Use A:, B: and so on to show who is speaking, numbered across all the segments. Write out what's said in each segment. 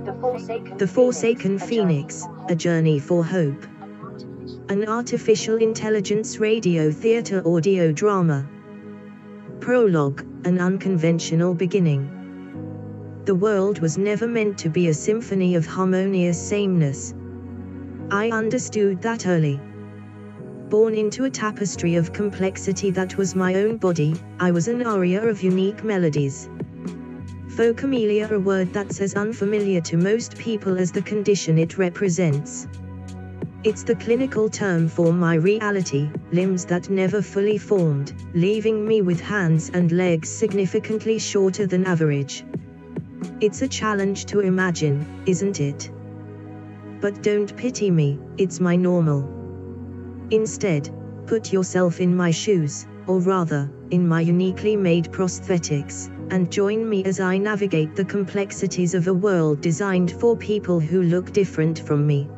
A: The Forsaken Phoenix, A Journey for Hope. An artificial intelligence radio theater audio drama. Prologue, an unconventional beginning. The world was never meant to be a symphony of harmonious sameness. I understood that early. Born into a tapestry of complexity that was my own body, I was an aria of unique melodies. Phocomelia, a word that's as unfamiliar to most people as the condition it represents. It's the clinical term for my reality, limbs that never fully formed, leaving me with hands and legs significantly shorter than average. It's a challenge to imagine, isn't it? But don't pity me, it's my normal. Instead, put yourself in my shoes, or rather, in my uniquely made prosthetics, and join me as I navigate the complexities of a world designed for people who look different from me.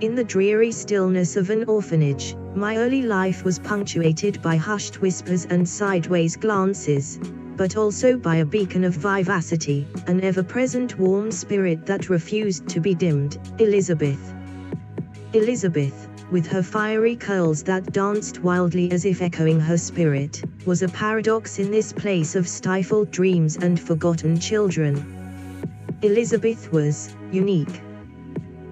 A: In the dreary stillness of an orphanage, my early life was punctuated by hushed whispers and sideways glances, but also by a beacon of vivacity, an ever-present warm spirit that refused to be dimmed, Elizabeth. Elizabeth, with her fiery curls that danced wildly as if echoing her spirit, was a paradox in this place of stifled dreams and forgotten children. Elizabeth was unique.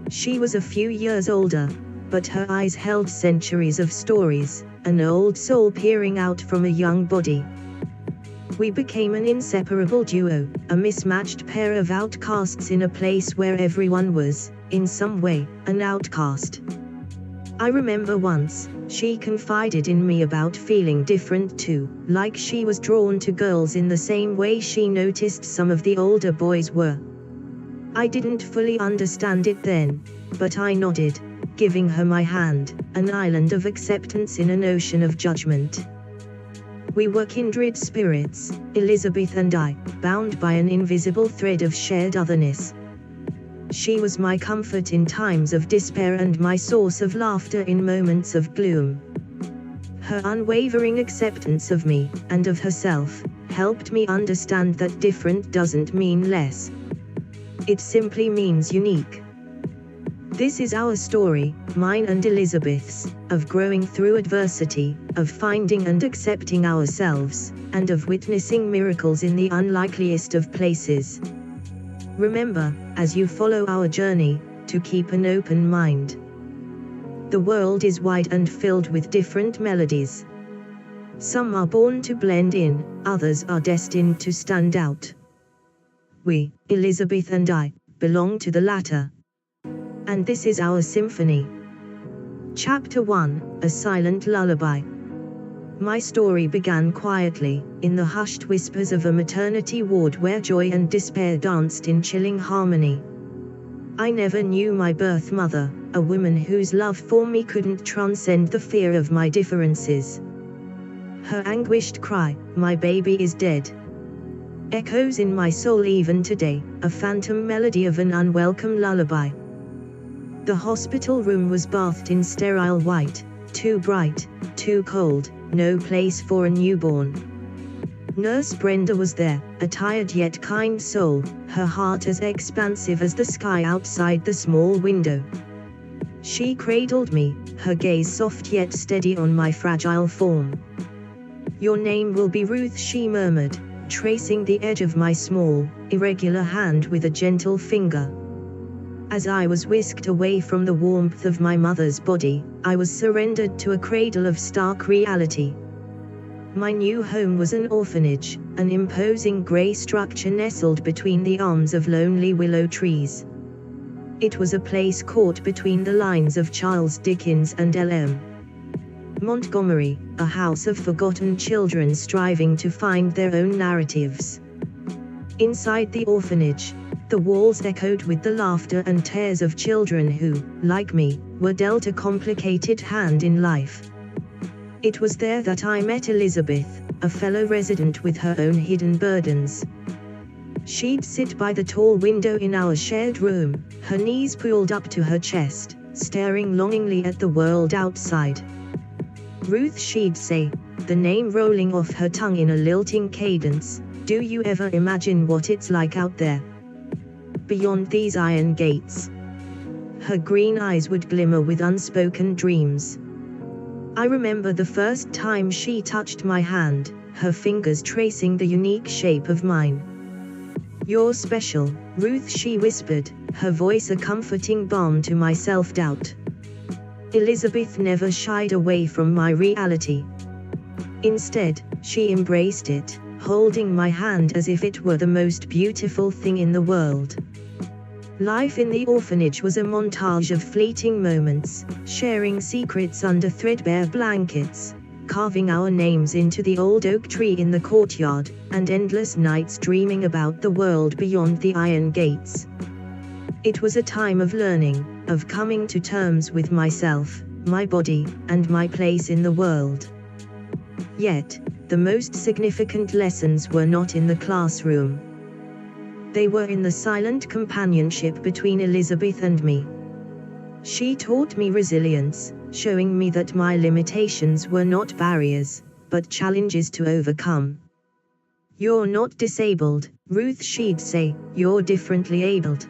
A: She was a few years older, but her eyes held centuries of stories, an old soul peering out from a young body. We became an inseparable duo, a mismatched pair of outcasts in a place where everyone was, in some way, an outcast. I remember once, she confided in me about feeling different too, like she was drawn to girls in the same way she noticed some of the older boys were. I didn't fully understand it then, but I nodded, giving her my hand, an island of acceptance in an ocean of judgment. We were kindred spirits, Elizabeth and I, bound by an invisible thread of shared otherness. She was my comfort in times of despair and my source of laughter in moments of gloom. Her unwavering acceptance of me, and of herself, helped me understand that different doesn't mean less. It simply means unique. This is our story, mine and Elizabeth's, of growing through adversity, of finding and accepting ourselves, and of witnessing miracles in the unlikeliest of places. Remember, as you follow our journey, to keep an open mind. The world is wide and filled with different melodies. Some are born to blend in, others are destined to stand out. We, Elizabeth and I, belong to the latter. And this is our symphony. Chapter 1, A Silent Lullaby. My story began quietly, in the hushed whispers of a maternity ward where joy and despair danced in chilling harmony. I never knew my birth mother, a woman whose love for me couldn't transcend the fear of my differences. Her anguished cry, "My baby is dead," echoes in my soul even today, a phantom melody of an unwelcome lullaby. The hospital room was bathed in sterile white, too bright, too cold, no place for a newborn. Nurse Brenda was there, a tired yet kind soul, her heart as expansive as the sky outside the small window. She cradled me, her gaze soft yet steady on my fragile form. "Your name will be Ruth," she murmured, tracing the edge of my small, irregular hand with a gentle finger. As I was whisked away from the warmth of my mother's body, I was surrendered to a cradle of stark reality. My new home was an orphanage, an imposing grey structure nestled between the arms of lonely willow trees. It was a place caught between the lines of Charles Dickens and L.M. Montgomery, a house of forgotten children striving to find their own narratives. Inside the orphanage, the walls echoed with the laughter and tears of children who, like me, were dealt a complicated hand in life. It was there that I met Elizabeth, a fellow resident with her own hidden burdens. She'd sit by the tall window in our shared room, her knees pulled up to her chest, staring longingly at the world outside. "Ruth," she'd say, the name rolling off her tongue in a lilting cadence, "do you ever imagine what it's like out there? beyond these iron gates. Her green eyes would glimmer with unspoken dreams. I remember the first time she touched my hand, her fingers tracing the unique shape of mine. "You're special, Ruth," she whispered, her voice a comforting balm to my self-doubt. Elizabeth never shied away from my reality. Instead, she embraced it, holding my hand as if it were the most beautiful thing in the world. Life in the orphanage was a montage of fleeting moments, sharing secrets under threadbare blankets, carving our names into the old oak tree in the courtyard, and endless nights dreaming about the world beyond the iron gates. It was a time of learning, of coming to terms with myself, my body, and my place in the world. Yet, the most significant lessons were not in the classroom. They were in the silent companionship between Elizabeth and me. She taught me resilience, showing me that my limitations were not barriers, but challenges to overcome. "You're not disabled, Ruth," she'd say, "you're differently abled.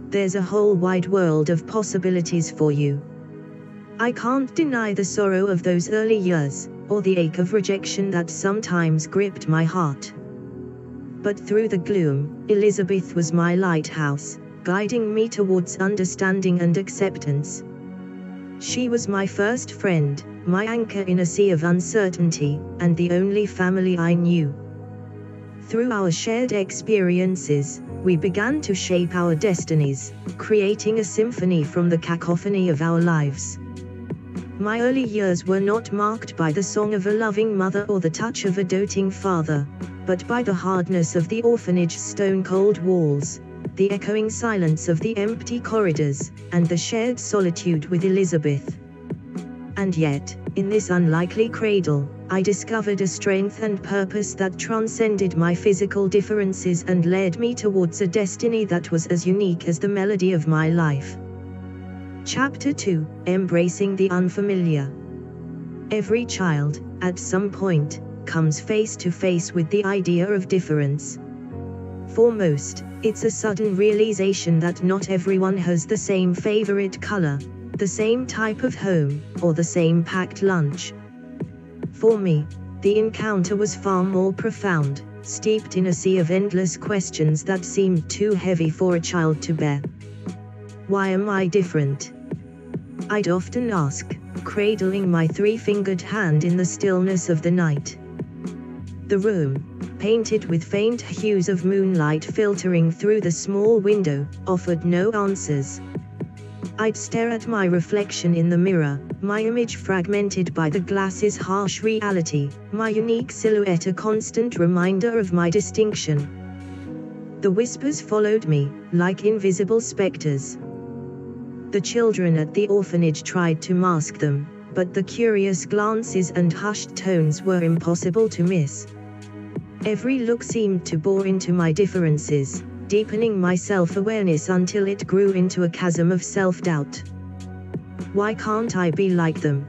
A: There's a whole wide world of possibilities for you." I can't deny the sorrow of those early years, or the ache of rejection that sometimes gripped my heart. But through the gloom, Elizabeth was my lighthouse, guiding me towards understanding and acceptance. She was my first friend, my anchor in a sea of uncertainty, and the only family I knew. Through our shared experiences, we began to shape our destinies, creating a symphony from the cacophony of our lives. My early years were not marked by the song of a loving mother or the touch of a doting father, but by the hardness of the orphanage's stone-cold walls, the echoing silence of the empty corridors, and the shared solitude with Elizabeth. And yet, in this unlikely cradle, I discovered a strength and purpose that transcended my physical differences and led me towards a destiny that was as unique as the melody of my life. Chapter 2: Embracing the Unfamiliar. Every child, at some point, comes face to face with the idea of difference. For most, it's a sudden realization that not everyone has the same favorite color, the same type of home, or the same packed lunch. For me, the encounter was far more profound, steeped in a sea of endless questions that seemed too heavy for a child to bear. Why am I different? I'd often ask, cradling my three-fingered hand in the stillness of the night. The room, painted with faint hues of moonlight filtering through the small window, offered no answers. I'd stare at my reflection in the mirror, my image fragmented by the glass's harsh reality, my unique silhouette a constant reminder of my distinction. The whispers followed me, like invisible specters. The children at the orphanage tried to mask them, but the curious glances and hushed tones were impossible to miss. Every look seemed to bore into my differences, deepening my self-awareness until it grew into a chasm of self-doubt. Why can't I be like them?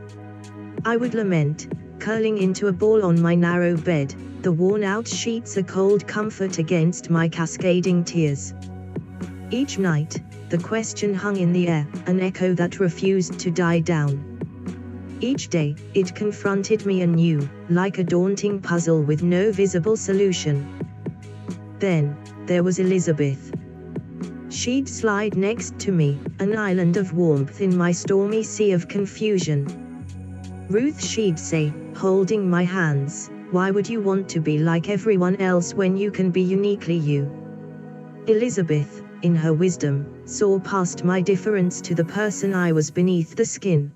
A: I would lament, curling into a ball on my narrow bed, the worn-out sheets a cold comfort against my cascading tears. Each night, the question hung in the air, an echo that refused to die down. Each day, it confronted me anew, like a daunting puzzle with no visible solution. Then, there was Elizabeth. She'd slide next to me, an island of warmth in my stormy sea of confusion. "Ruth," she'd say, holding my hands, "why would you want to be like everyone else when you can be uniquely you?" Elizabeth, in her wisdom, saw past my difference to the person I was beneath the skin.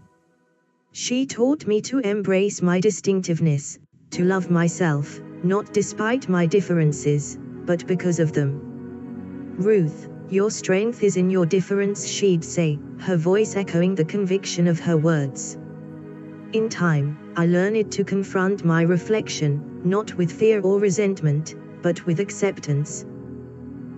A: She taught me to embrace my distinctiveness, to love myself, not despite my differences, but because of them. "Ruth, your strength is in your difference," she'd say, her voice echoing the conviction of her words. In time, I learned to confront my reflection, not with fear or resentment, but with acceptance.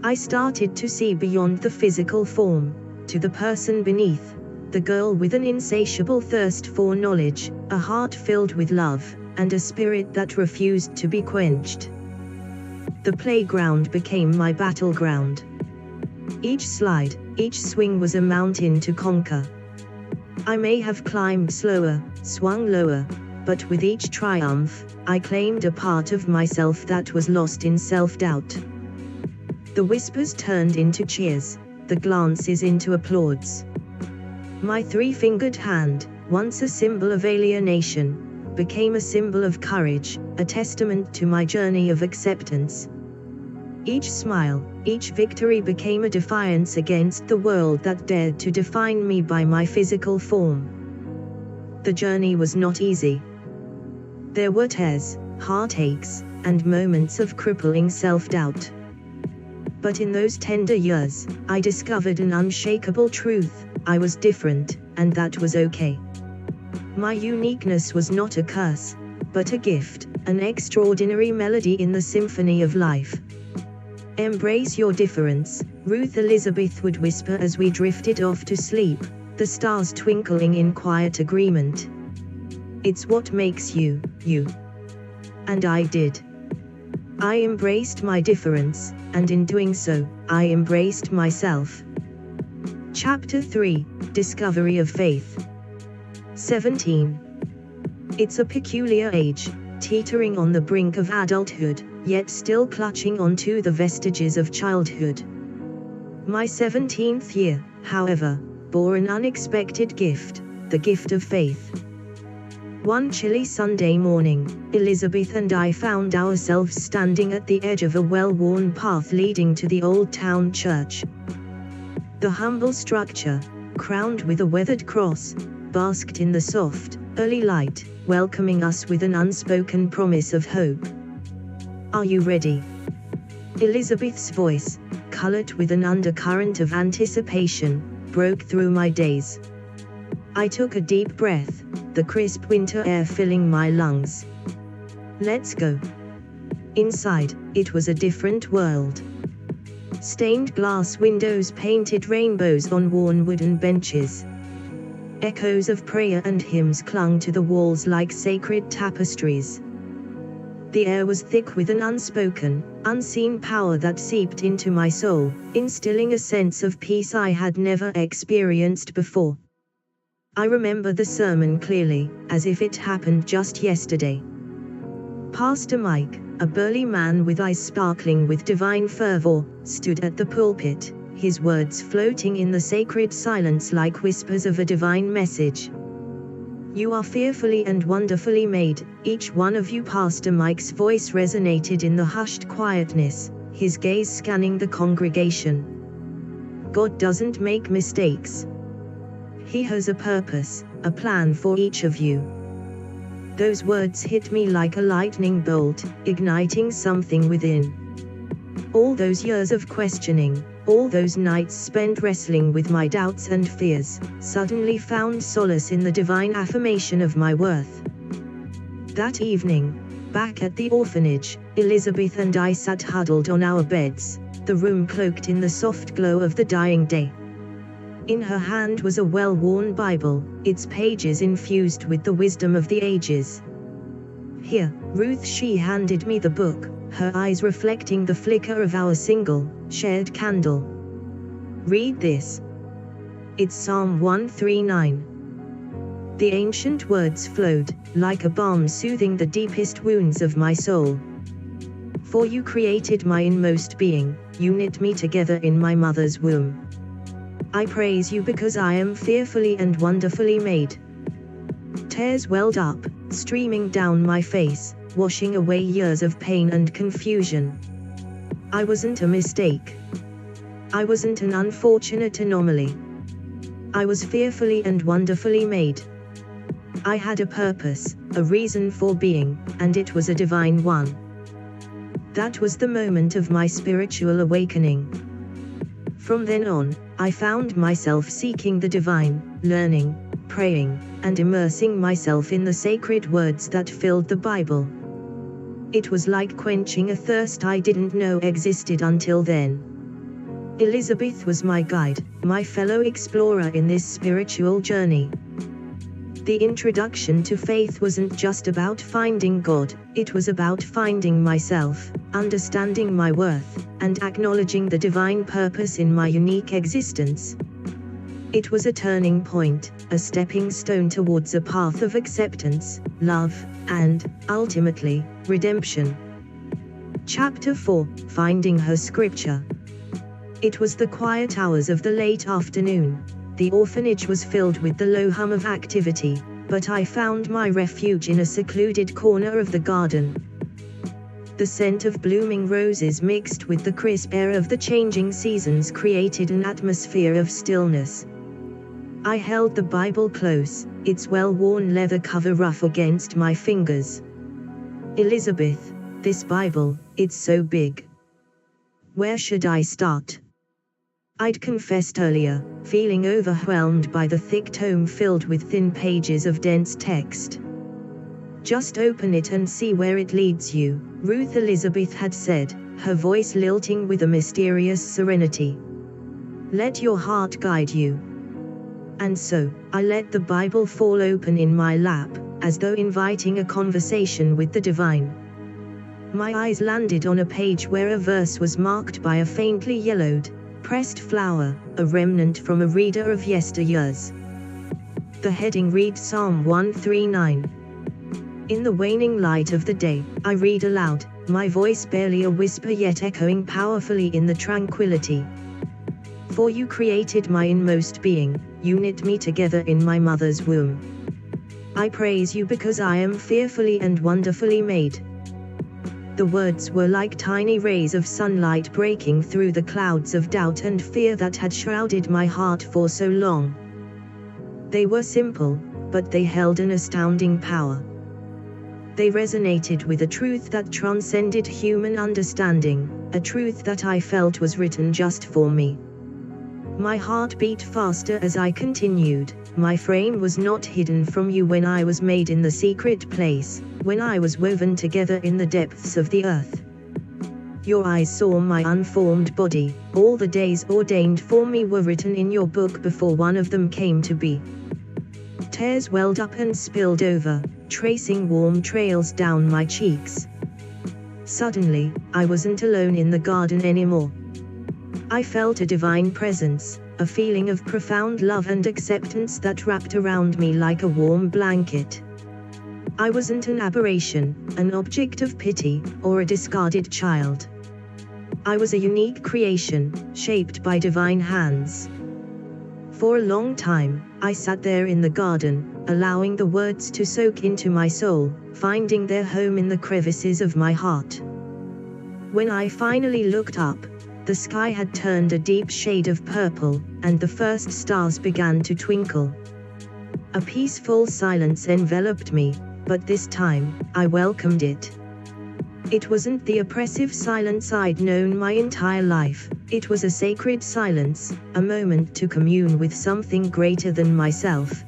A: I started to see beyond the physical form, to the person beneath, the girl with an insatiable thirst for knowledge, a heart filled with love, and a spirit that refused to be quenched. The playground became my battleground. Each slide, each swing was a mountain to conquer. I may have climbed slower, swung lower, but with each triumph, I claimed a part of myself that was lost in self-doubt. The whispers turned into cheers, the glances into applauds. My three-fingered hand, once a symbol of alienation, became a symbol of courage, a testament to my journey of acceptance. Each smile, each victory became a defiance against the world that dared to define me by my physical form. The journey was not easy. There were tears, heartaches, and moments of crippling self-doubt. But in those tender years, I discovered an unshakable truth: I was different, and that was okay. My uniqueness was not a curse, but a gift, an extraordinary melody in the symphony of life. Embrace your difference, Ruth Elizabeth would whisper as we drifted off to sleep, the stars twinkling in quiet agreement. It's what makes you, you. And I did. I embraced my difference, and in doing so, I embraced myself. Chapter 3, Discovery of Faith. 17. It's a peculiar age, teetering on the brink of adulthood, yet still clutching onto the vestiges of childhood. My 17th year, however, bore an unexpected gift, the gift of faith. One chilly Sunday morning, Elizabeth and I found ourselves standing at the edge of a well-worn path leading to the old town church. The humble structure, crowned with a weathered cross, basked in the soft, early light, welcoming us with an unspoken promise of hope. "Are you ready?" Elizabeth's voice, colored with an undercurrent of anticipation, broke through my daze. I took a deep breath, the crisp winter air filling my lungs. Let's go. Inside, it was a different world. Stained glass windows painted rainbows on worn wooden benches. Echoes of prayer and hymns clung to the walls like sacred tapestries. The air was thick with an unspoken, unseen power that seeped into my soul, instilling a sense of peace I had never experienced before. I remember the sermon clearly, as if it happened just yesterday. Pastor Mike, a burly man with eyes sparkling with divine fervor, stood at the pulpit, his words floating in the sacred silence like whispers of a divine message. "You are fearfully and wonderfully made, each one of you." Pastor Mike's voice resonated in the hushed quietness, his gaze scanning the congregation. "God doesn't make mistakes. He has a purpose, a plan for each of you." Those words hit me like a lightning bolt, igniting something within. All those years of questioning, all those nights spent wrestling with my doubts and fears, suddenly found solace in the divine affirmation of my worth. That evening, back at the orphanage, Elizabeth and I sat huddled on our beds, the room cloaked in the soft glow of the dying day. In her hand was a well-worn Bible, its pages infused with the wisdom of the ages. "Here, Ruth," she handed me the book, her eyes reflecting the flicker of our single, shared candle. "Read this. It's Psalm 139. The ancient words flowed, like a balm soothing the deepest wounds of my soul. "For you created my inmost being, you knit me together in my mother's womb. I praise you because I am fearfully and wonderfully made." Tears welled up, streaming down my face, washing away years of pain and confusion. I wasn't a mistake. I wasn't an unfortunate anomaly. I was fearfully and wonderfully made. I had a purpose, a reason for being, and it was a divine one. That was the moment of my spiritual awakening. From then on, I found myself seeking the divine, learning, praying, and immersing myself in the sacred words that filled the Bible. It was like quenching a thirst I didn't know existed until then. Elizabeth was my guide, my fellow explorer in this spiritual journey. The introduction to faith wasn't just about finding God, it was about finding myself, understanding my worth, and acknowledging the divine purpose in my unique existence. It was a turning point, a stepping stone towards a path of acceptance, love, and, ultimately, redemption. Chapter 4, Finding Her Scripture. It was the quiet hours of the late afternoon. The orphanage was filled with the low hum of activity, but I found my refuge in a secluded corner of the garden. The scent of blooming roses mixed with the crisp air of the changing seasons created an atmosphere of stillness. I held the Bible close, its well-worn leather cover rough against my fingers. Elizabeth, this Bible, it's so big. Where should I start? I'd confessed earlier, feeling overwhelmed by the thick tome filled with thin pages of dense text. Just open it and see where it leads you, Ruth Elizabeth had said, her voice lilting with a mysterious serenity. Let your heart guide you. And so, I let the Bible fall open in my lap, as though inviting a conversation with the divine. My eyes landed on a page where a verse was marked by a faintly yellowed, pressed flower, a remnant from a reader of yesteryears. The heading reads Psalm 139. In the waning light of the day, I read aloud, my voice barely a whisper yet echoing powerfully in the tranquility. For you created my inmost being, you knit me together in my mother's womb. I praise you because I am fearfully and wonderfully made. The words were like tiny rays of sunlight breaking through the clouds of doubt and fear that had shrouded my heart for so long. They were simple, but they held an astounding power. They resonated with a truth that transcended human understanding, a truth that I felt was written just for me. My heart beat faster as I continued. My frame was not hidden from you when I was made in the secret place, when I was woven together in the depths of the earth. Your eyes saw my unformed body, all the days ordained for me were written in your book before one of them came to be. Tears welled up and spilled over, tracing warm trails down my cheeks. Suddenly, I wasn't alone in the garden anymore. I felt a divine presence, a feeling of profound love and acceptance that wrapped around me like a warm blanket. I wasn't an aberration, an object of pity, or a discarded child. I was a unique creation, shaped by divine hands. For a long time, I sat there in the garden, allowing the words to soak into my soul, finding their home in the crevices of my heart. When I finally looked up, the sky had turned a deep shade of purple, and the first stars began to twinkle. A peaceful silence enveloped me, but this time, I welcomed it. It wasn't the oppressive silence I'd known my entire life, it was a sacred silence, a moment to commune with something greater than myself.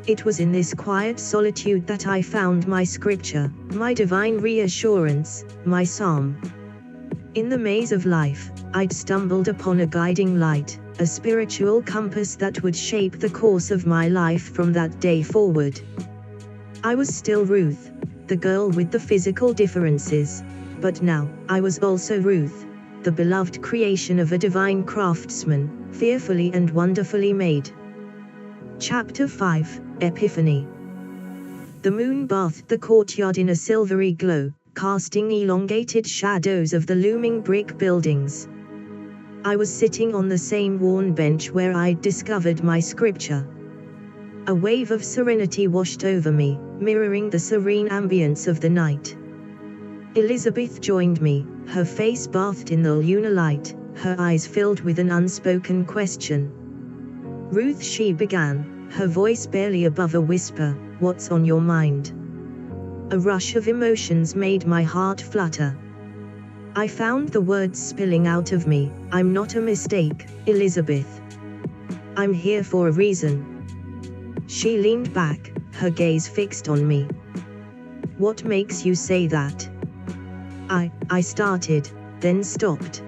A: It was in this quiet solitude that I found my scripture, my divine reassurance, my psalm. In the maze of life, I'd stumbled upon a guiding light, a spiritual compass that would shape the course of my life from that day forward. I was still Ruth, the girl with the physical differences, but now, I was also Ruth, the beloved creation of a divine craftsman, fearfully and wonderfully made. Chapter 5, Epiphany. The moon bathed the courtyard in a silvery glow, casting elongated shadows of the looming brick buildings. I was sitting on the same worn bench where I'd discovered my scripture. A wave of serenity washed over me, mirroring the serene ambience of the night. Elizabeth joined me, her face bathed in the lunar light, her eyes filled with an unspoken question. Ruth, she began, her voice barely above a whisper, what's on your mind? A rush of emotions made my heart flutter. I found the words spilling out of me, I'm not a mistake, Elizabeth. I'm here for a reason. She leaned back, her gaze fixed on me. What makes you say that? I started, then stopped.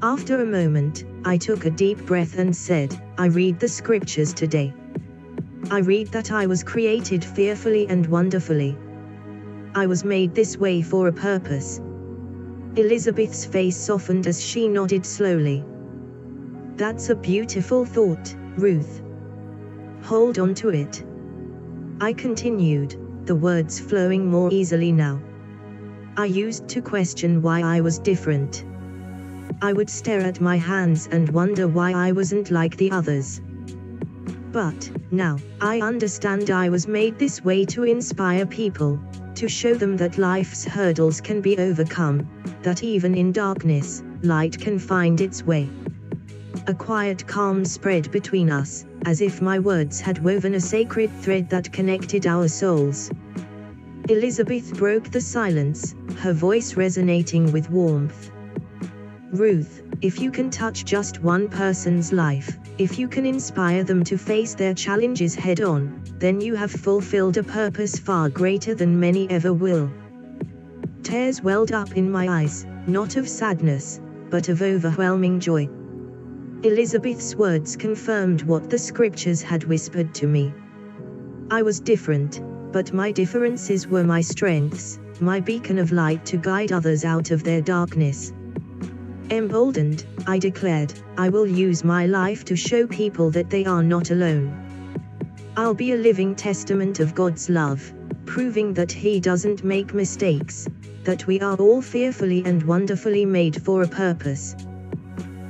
A: After a moment, I took a deep breath and said, I read the scriptures today. I read that I was created fearfully and wonderfully. I was made this way for a purpose. Elizabeth's face softened as she nodded slowly. That's a beautiful thought, Ruth. Hold on to it. I continued, the words flowing more easily now. I used to question why I was different. I would stare at my hands and wonder why I wasn't like the others. But, now, I understand I was made this way to inspire people, to show them that life's hurdles can be overcome, that even in darkness, light can find its way. A quiet calm spread between us, as if my words had woven a sacred thread that connected our souls. Elizabeth broke the silence, her voice resonating with warmth. Ruth, if you can touch just one person's life, if you can inspire them to face their challenges head-on, then you have fulfilled a purpose far greater than many ever will. Tears welled up in my eyes, not of sadness, but of overwhelming joy. Elizabeth's words confirmed what the scriptures had whispered to me. I was different, but my differences were my strengths, my beacon of light to guide others out of their darkness. Emboldened, I declared, I will use my life to show people that they are not alone. I'll be a living testament of God's love, proving that He doesn't make mistakes, that we are all fearfully and wonderfully made for a purpose.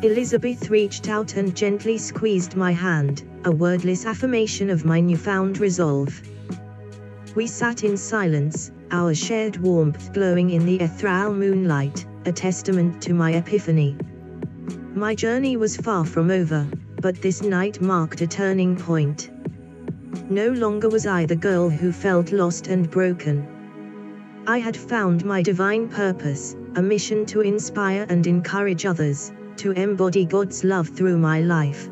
A: Elizabeth reached out and gently squeezed my hand, a wordless affirmation of my newfound resolve. We sat in silence, our shared warmth glowing in the ethereal moonlight, a testament to my epiphany. My journey was far from over, but this night marked a turning point. No longer was I the girl who felt lost and broken. I had found my divine purpose, a mission to inspire and encourage others, to embody God's love through my life.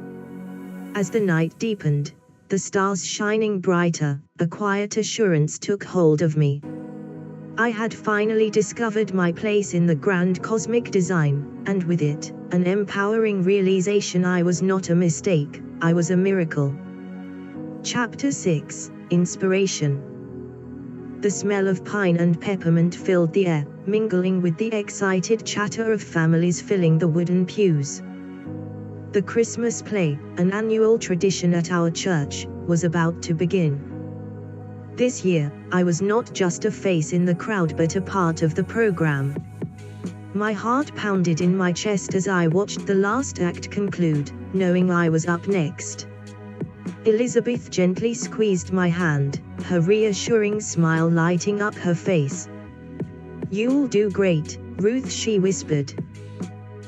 A: As the night deepened, the stars shining brighter, a quiet assurance took hold of me. I had finally discovered my place in the grand cosmic design, and with it, an empowering realization I was not a mistake, I was a miracle. Chapter 6, Inspiration. The smell of pine and peppermint filled the air, mingling with the excited chatter of families filling the wooden pews. The Christmas play, an annual tradition at our church, was about to begin. This year, I was not just a face in the crowd but a part of the program. My heart pounded in my chest as I watched the last act conclude, knowing I was up next. Elizabeth gently squeezed my hand, her reassuring smile lighting up her face. "You'll do great, Ruth," she whispered.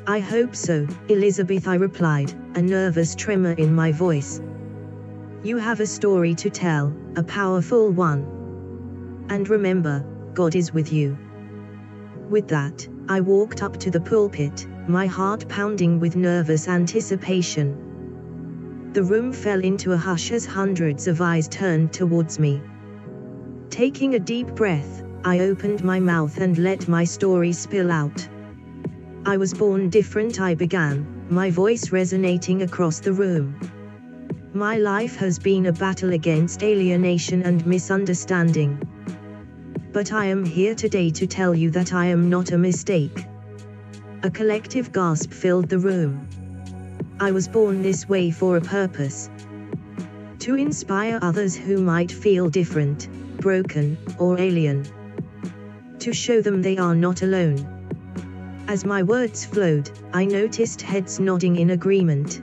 A: "I hope so, Elizabeth," I replied, a nervous tremor in my voice. "You have a story to tell, a powerful one. And remember, God is with you." With that, I walked up to the pulpit, my heart pounding with nervous anticipation. The room fell into a hush as hundreds of eyes turned towards me. Taking a deep breath, I opened my mouth and let my story spill out. "I was born different," I began, my voice resonating across the room. "My life has been a battle against alienation and misunderstanding. But I am here today to tell you that I am not a mistake." A collective gasp filled the room. I was born this way for a purpose. To inspire others who might feel different, broken, or alien. To show them they are not alone. As my words flowed, I noticed heads nodding in agreement.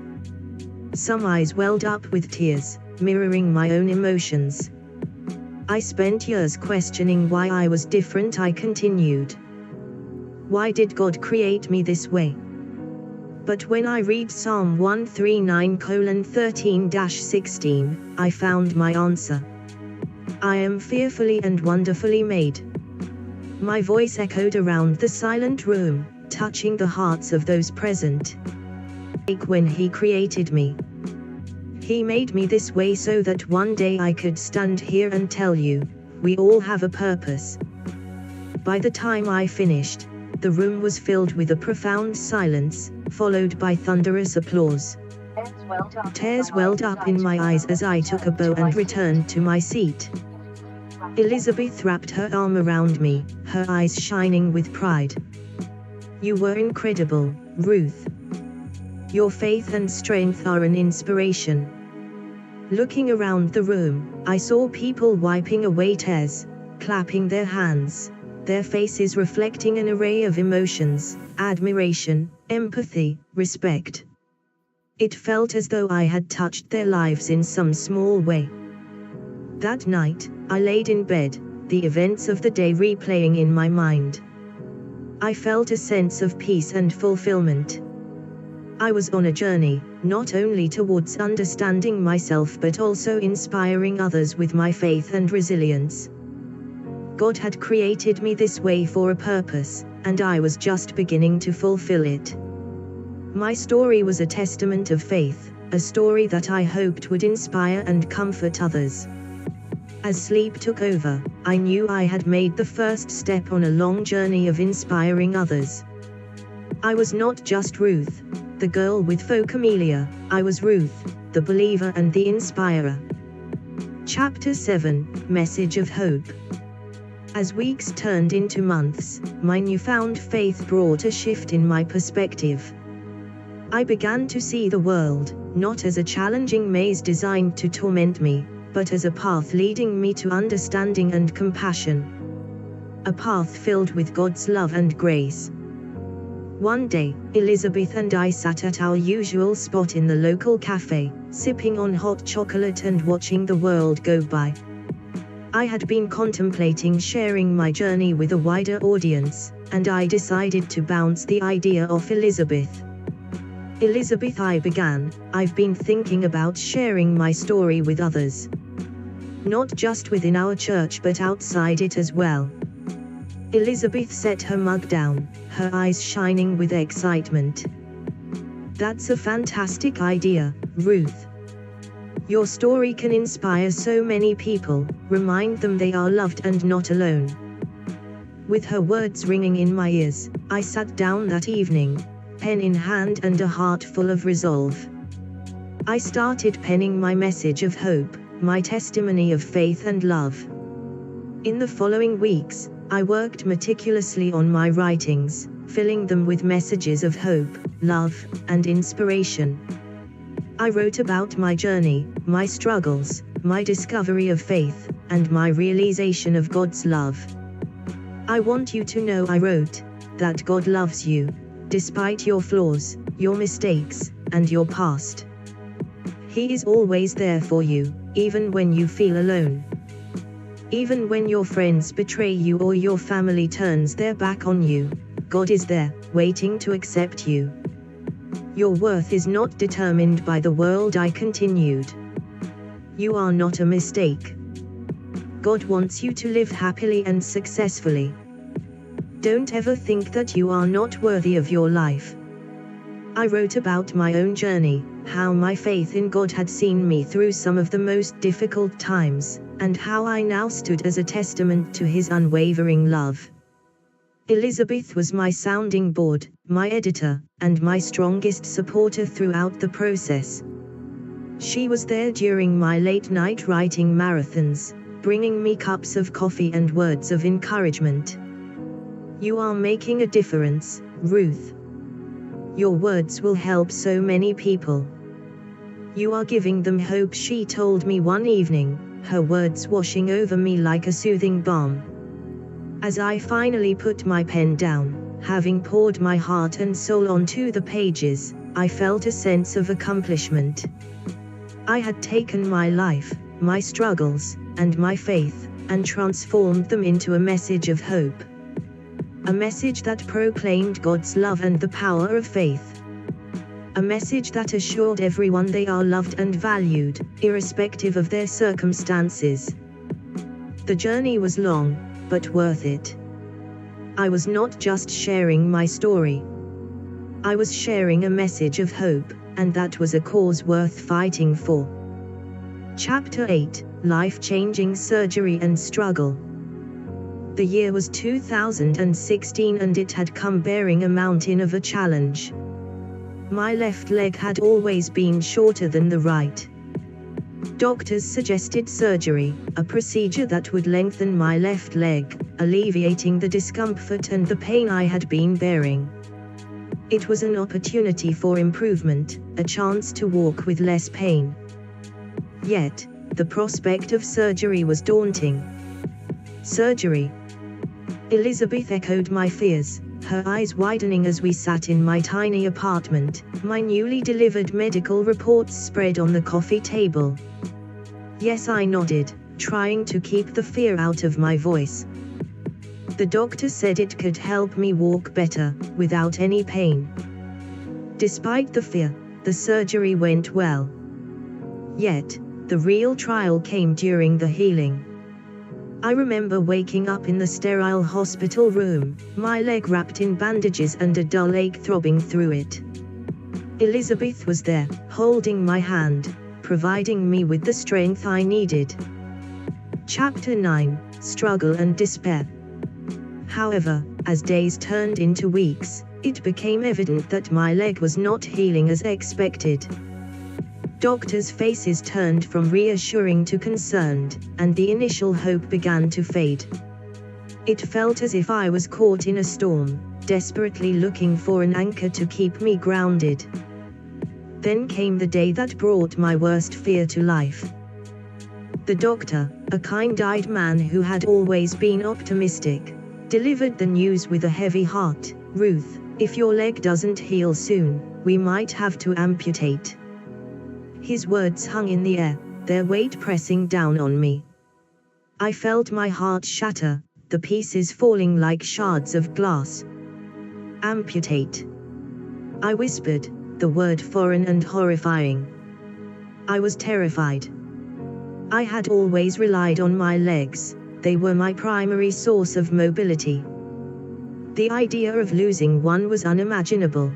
A: Some eyes welled up with tears, mirroring my own emotions. "I spent years questioning why I was different," I continued. "Why did God create me this way? But when I read Psalm 139:13-16, I found my answer. I am fearfully and wonderfully made." My voice echoed around the silent room, touching the hearts of those present. Like when He created me. He made me this way so that one day I could stand here and tell you, we all have a purpose. By the time I finished, the room was filled with a profound silence, followed by thunderous applause. Tears welled up in my eyes as I took a bow and returned to my seat. Elizabeth wrapped her arm around me, her eyes shining with pride. You were incredible, Ruth. Your faith and strength are an inspiration. Looking around the room, I saw people wiping away tears, clapping their hands, their faces reflecting an array of emotions: admiration, empathy, respect. It felt as though I had touched their lives in some small way. That night, I laid in bed, the events of the day replaying in my mind. I felt a sense of peace and fulfillment. I was on a journey, not only towards understanding myself but also inspiring others with my faith and resilience. God had created me this way for a purpose, and I was just beginning to fulfill it. My story was a testament of faith, a story that I hoped would inspire and comfort others. As sleep took over, I knew I had made the first step on a long journey of inspiring others. I was not just Ruth, the girl with phocomelia, I was Ruth, the believer and the inspirer. Chapter 7, Message of Hope. As weeks turned into months, my newfound faith brought a shift in my perspective. I began to see the world, not as a challenging maze designed to torment me, but as a path leading me to understanding and compassion. A path filled with God's love and grace. One day, Elizabeth and I sat at our usual spot in the local cafe, sipping on hot chocolate and watching the world go by. I had been contemplating sharing my journey with a wider audience, and I decided to bounce the idea off Elizabeth. Elizabeth, I began, I've been thinking about sharing my story with others. Not just within our church but outside it as well. Elizabeth set her mug down, her eyes shining with excitement. That's a fantastic idea, Ruth. Your story can inspire so many people, remind them they are loved and not alone. With her words ringing in my ears, I sat down that evening, pen in hand and a heart full of resolve. I started penning my message of hope, my testimony of faith and love. In the following weeks, I worked meticulously on my writings, filling them with messages of hope, love, and inspiration. I wrote about my journey, my struggles, my discovery of faith, and my realization of God's love. I want you to know, I wrote, that God loves you, despite your flaws, your mistakes, and your past. He is always there for you, even when you feel alone. Even when your friends betray you or your family turns their back on you, God is there, waiting to accept you. Your worth is not determined by the world, I continued. You are not a mistake. God wants you to live happily and successfully. Don't ever think that you are not worthy of your life. I wrote about my own journey, how my faith in God had seen me through some of the most difficult times, and how I now stood as a testament to His unwavering love. Elizabeth was my sounding board, my editor, and my strongest supporter throughout the process. She was there during my late-night writing marathons, bringing me cups of coffee and words of encouragement. You are making a difference, Ruth. Your words will help so many people. You are giving them hope, she told me one evening, her words washing over me like a soothing balm. As I finally put my pen down, having poured my heart and soul onto the pages, I felt a sense of accomplishment. I had taken my life, my struggles, and my faith, and transformed them into a message of hope. A message that proclaimed God's love and the power of faith. A message that assured everyone they are loved and valued, irrespective of their circumstances. The journey was long, but worth it. I was not just sharing my story. I was sharing a message of hope, and that was a cause worth fighting for. Chapter 8, Life-Changing Surgery and Struggle. The year was 2016 and it had come bearing a mountain of a challenge. My left leg had always been shorter than the right. Doctors suggested surgery, a procedure that would lengthen my left leg, alleviating the discomfort and the pain I had been bearing. It was an opportunity for improvement, a chance to walk with less pain. Yet, the prospect of surgery was daunting. Surgery. Elizabeth echoed my fears, her eyes widening as we sat in my tiny apartment, my newly delivered medical reports spread on the coffee table. Yes, I nodded, trying to keep the fear out of my voice. The doctor said it could help me walk better, without any pain. Despite the fear, the surgery went well. Yet, the real trial came during the healing. I remember waking up in the sterile hospital room, my leg wrapped in bandages and a dull ache throbbing through it. Elizabeth was there, holding my hand, providing me with the strength I needed. Chapter 9: Struggle and Despair. However, as days turned into weeks, it became evident that my leg was not healing as expected. Doctors' faces turned from reassuring to concerned, and the initial hope began to fade. It felt as if I was caught in a storm, desperately looking for an anchor to keep me grounded. Then came the day that brought my worst fear to life. The doctor, a kind-eyed man who had always been optimistic, delivered the news with a heavy heart. "Ruth, if your leg doesn't heal soon, we might have to amputate." His words hung in the air, their weight pressing down on me. I felt my heart shatter, the pieces falling like shards of glass. Amputate. I whispered, the word foreign and horrifying. I was terrified. I had always relied on my legs, they were my primary source of mobility. The idea of losing one was unimaginable.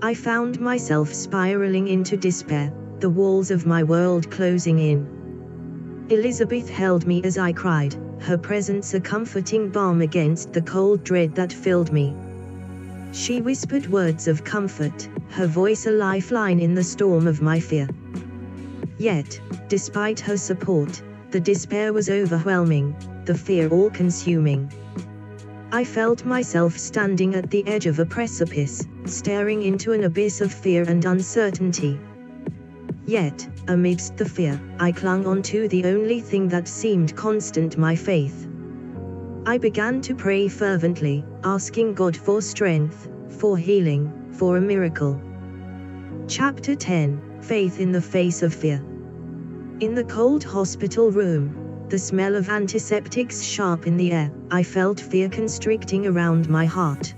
A: I found myself spiraling into despair, the walls of my world closing in. Elizabeth held me as I cried, her presence a comforting balm against the cold dread that filled me. She whispered words of comfort, her voice a lifeline in the storm of my fear. Yet, despite her support, the despair was overwhelming, the fear all-consuming. I felt myself standing at the edge of a precipice, staring into an abyss of fear and uncertainty. Yet, amidst the fear, I clung on to the only thing that seemed constant: my faith. I began to pray fervently, asking God for strength, for healing, for a miracle. Chapter 10: Faith in the Face of Fear. In the cold hospital room, the smell of antiseptics sharp in the air, I felt fear constricting around my heart.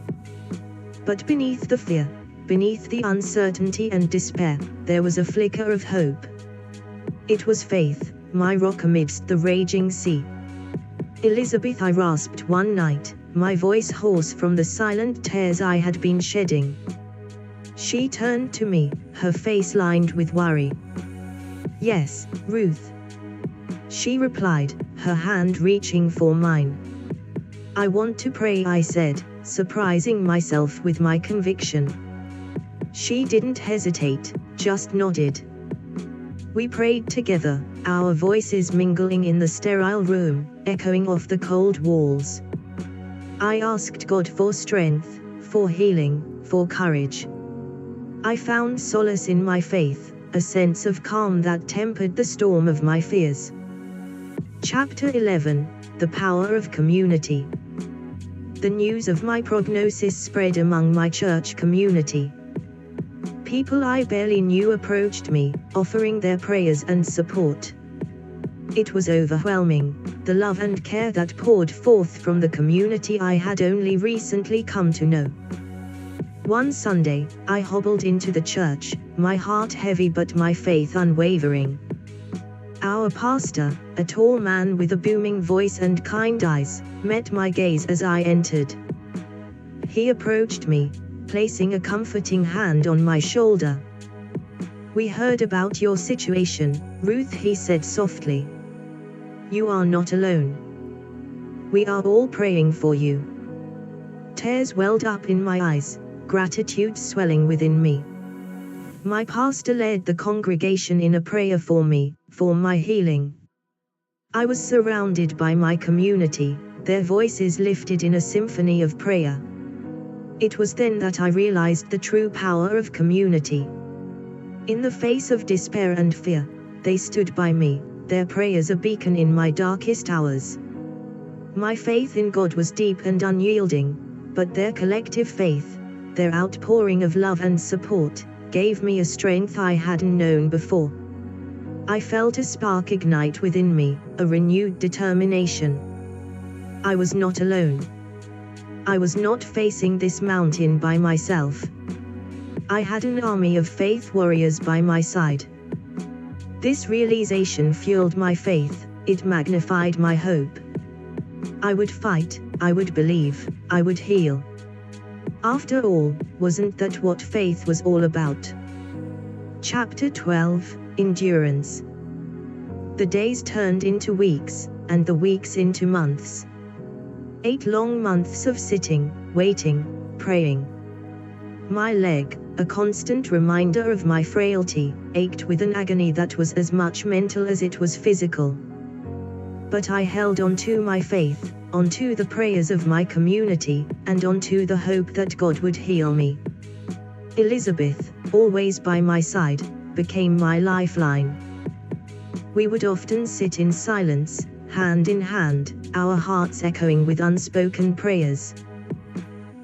A: But beneath the fear, beneath the uncertainty and despair, there was a flicker of hope. It was faith, my rock amidst the raging sea. "Elizabeth," I rasped one night, my voice hoarse from the silent tears I had been shedding. She turned to me, her face lined with worry. "Yes, Ruth," she replied, her hand reaching for mine. "I want to pray," I said, surprising myself with my conviction. She didn't hesitate, just nodded. We prayed together, our voices mingling in the sterile room, echoing off the cold walls. I asked God for strength, for healing, for courage. I found solace in my faith, a sense of calm that tempered the storm of my fears. Chapter 11: The Power of Community. The news of my prognosis spread among my church community. People I barely knew approached me, offering their prayers and support. It was overwhelming, the love and care that poured forth from the community I had only recently come to know. One Sunday, I hobbled into the church, my heart heavy but my faith unwavering. Our pastor, a tall man with a booming voice and kind eyes, met my gaze as I entered. He approached me, placing a comforting hand on my shoulder. "We heard about your situation, Ruth," he said softly. "You are not alone. We are all praying for you." Tears welled up in my eyes, gratitude swelling within me. My pastor led the congregation in a prayer for me, for my healing. I was surrounded by my community, their voices lifted in a symphony of prayer. It was then that I realized the true power of community. In the face of despair and fear, they stood by me, their prayers a beacon in my darkest hours. My faith in God was deep and unyielding, but their collective faith, their outpouring of love and support, gave me a strength I hadn't known before. I felt a spark ignite within me, a renewed determination. I was not alone. I was not facing this mountain by myself. I had an army of faith warriors by my side. This realization fueled my faith, it magnified my hope. I would fight, I would believe, I would heal. After all, wasn't that what faith was all about? Chapter 12, Endurance. The days turned into weeks, and the weeks into months. 8 long months of sitting, waiting, praying. My leg, a constant reminder of my frailty, ached with an agony that was as much mental as it was physical. But I held on to my faith, onto the prayers of my community, and onto the hope that God would heal me. Elizabeth, always by my side, became my lifeline. We would often sit in silence, hand in hand, our hearts echoing with unspoken prayers.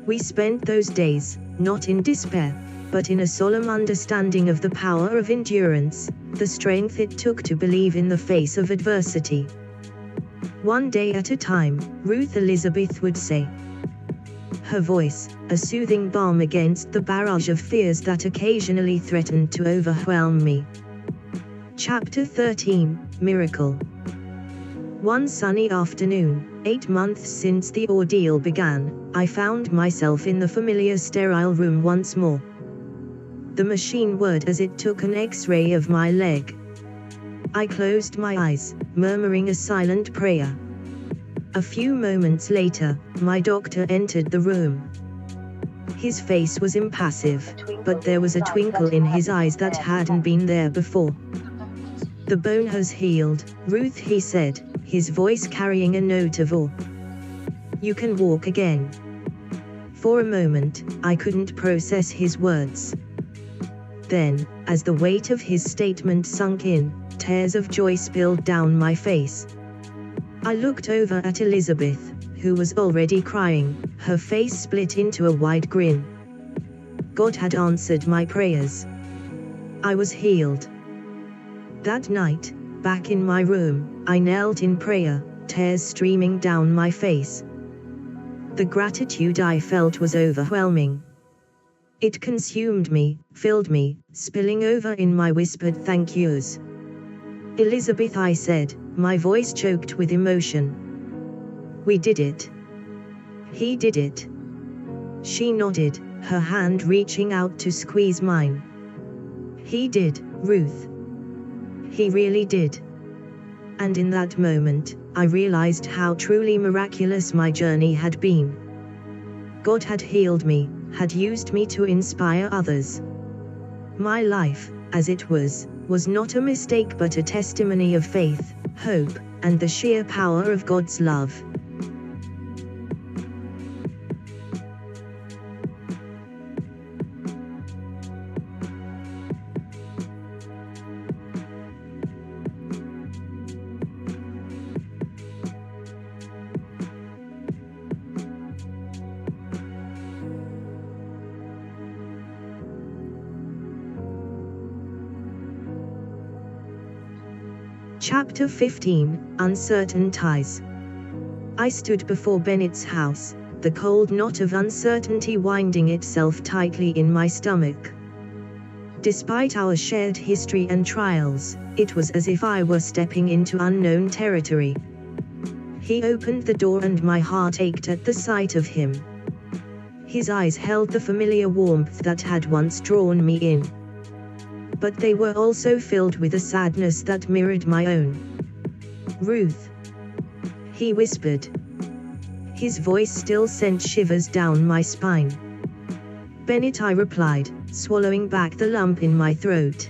A: We spent those days, not in despair, but in a solemn understanding of the power of endurance, the strength it took to believe in the face of adversity. One day at a time, Ruth Elizabeth would say. Her voice, a soothing balm against the barrage of fears that occasionally threatened to overwhelm me. Chapter 13, Miracle. One sunny afternoon, 8 months since the ordeal began, I found myself in the familiar sterile room once more. The machine whirred as it took an X-ray of my leg. I closed my eyes, murmuring a silent prayer. A few moments later, my doctor entered the room. His face was impassive, but there was a twinkle in his eyes that hadn't been there before. The bone has healed, Ruth, he said, his voice carrying a note of awe. You can walk again. For a moment, I couldn't process his words. Then, as the weight of his statement sunk in, tears of joy spilled down my face. I looked over at Elizabeth, who was already crying, her face split into a wide grin. God had answered my prayers. I was healed. That night, back in my room, I knelt in prayer, tears streaming down my face. The gratitude I felt was overwhelming. It consumed me, filled me, spilling over in my whispered thank yous. Elizabeth, I said, my voice choked with emotion. We did it. He did it. She nodded, her hand reaching out to squeeze mine. He did, Ruth. He really did. And in that moment, I realized how truly miraculous my journey had been. God had healed me, had used me to inspire others. My life, as it was not a mistake but a testimony of faith, hope, and the sheer power of God's love. Chapter 15, Uncertain Ties. I stood before Bennett's house, the cold knot of uncertainty winding itself tightly in my stomach. Despite our shared history and trials, it was as if I were stepping into unknown territory. He opened the door and my heart ached at the sight of him. His eyes held the familiar warmth that had once drawn me in. But they were also filled with a sadness that mirrored my own. Ruth. He whispered. His voice still sent shivers down my spine. Bennett, I replied, swallowing back the lump in my throat.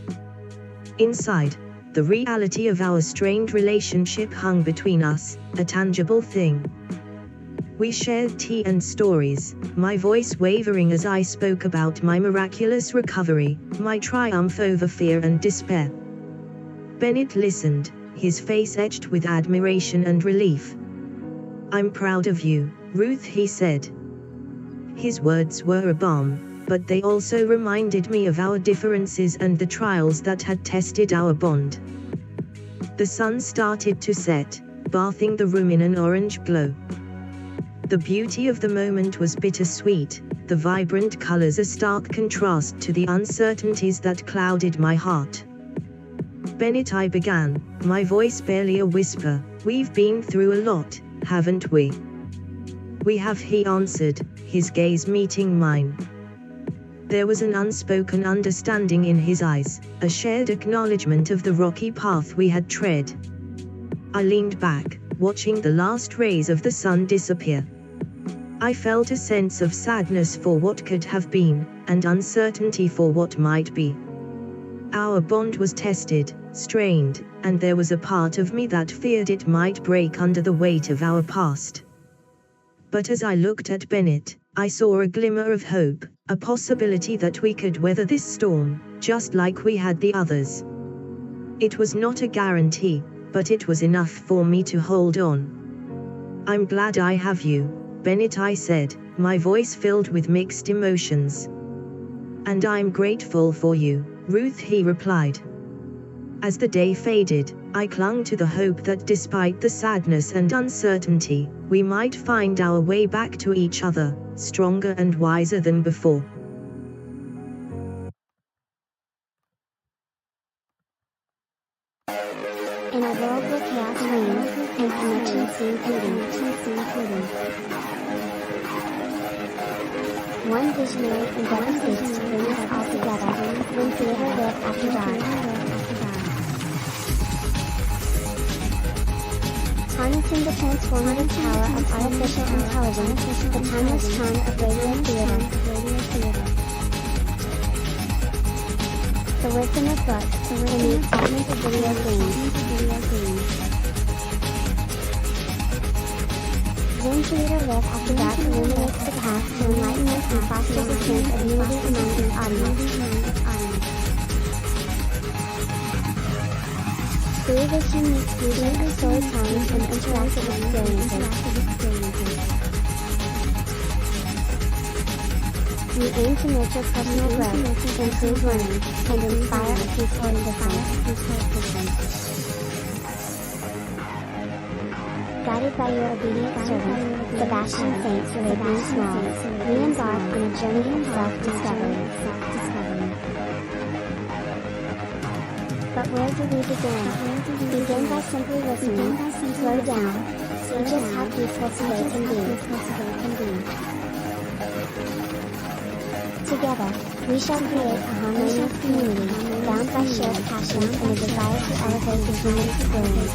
A: Inside, the reality of our strained relationship hung between us, a tangible thing. We shared tea and stories, my voice wavering as I spoke about my miraculous recovery, my triumph over fear and despair. Bennett listened, his face etched with admiration and relief. "I'm proud of you, Ruth," he said. His words were a balm, but they also reminded me of our differences and the trials that had tested our bond. The sun started to set, bathing the room in an orange glow. The beauty of the moment was bittersweet, the vibrant colors a stark contrast to the uncertainties that clouded my heart. "Bennett," I began, my voice barely a whisper, "we've been through a lot, haven't we?" "We have," he answered, his gaze meeting mine. There was an unspoken understanding in his eyes, a shared acknowledgement of the rocky path we had tread. I leaned back, watching the last rays of the sun disappear. I felt a sense of sadness for what could have been, and uncertainty for what might be. Our bond was tested, strained, and there was a part of me that feared it might break under the weight of our past. But as I looked at Bennett, I saw a glimmer of hope, a possibility that we could weather this storm, just like we had the others. It was not a guarantee, but it was enough for me to hold on. "I'm glad I have you, Bennett," I said, my voice filled with mixed emotions. "And I'm grateful for you, Ruth," he replied. As the day faded, I clung to the hope that despite the sadness and uncertainty, we might find our way back to each other, stronger and wiser than before.
B: In a world where chaos reigns, and connection seems fleeting, one visionary endeavors seeks to bring us all together, when theater lit after dark. Harnessing the transformative power of artificial intelligence, the timeless charm of radio theater. The wisdom of books, and the excitement of video games. When theater lit after dark illuminates the path to enlightenment and fosters a sense of unity among the audience. Through this unique fusion of storytelling and interactive experiences, we aim to nurture personal growth, improve learning, and inspire a peaceful existence. Guided by your obedient servant, Sebastian Saint Seraphim Small, we embark on a journey of self-discovery. But where do we begin? Begin by simply listening, slow down, see just how peaceful today can be. Together, we shall create a harmonious community, bound by shared passions and a desire to elevate the human experience.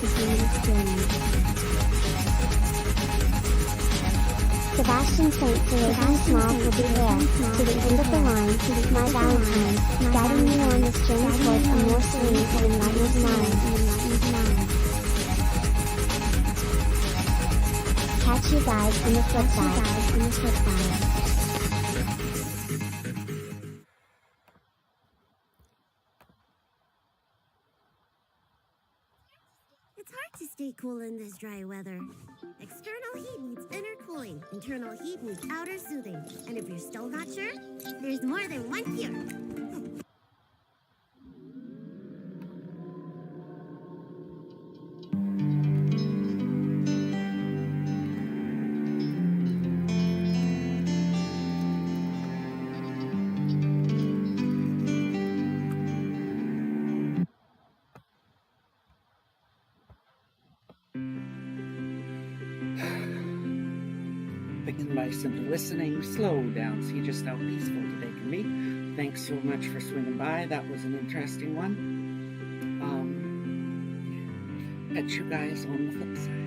B: Sebastian Saint Seraphim Small will be there, to the end of the line, my Valentine, guiding you on this journey towards a more serene and enlightened mind. Catch you guys on the flip side.
C: It's hard to stay cool in this dry weather. External heat needs inner cooling. Internal heat needs outer soothing. And if you're still not sure, there's more than one cure.
D: Begin by simply listening, slow down, see just how peaceful today can be. Thanks so much for swinging by. That was an interesting one. Catch you guys on the flip side.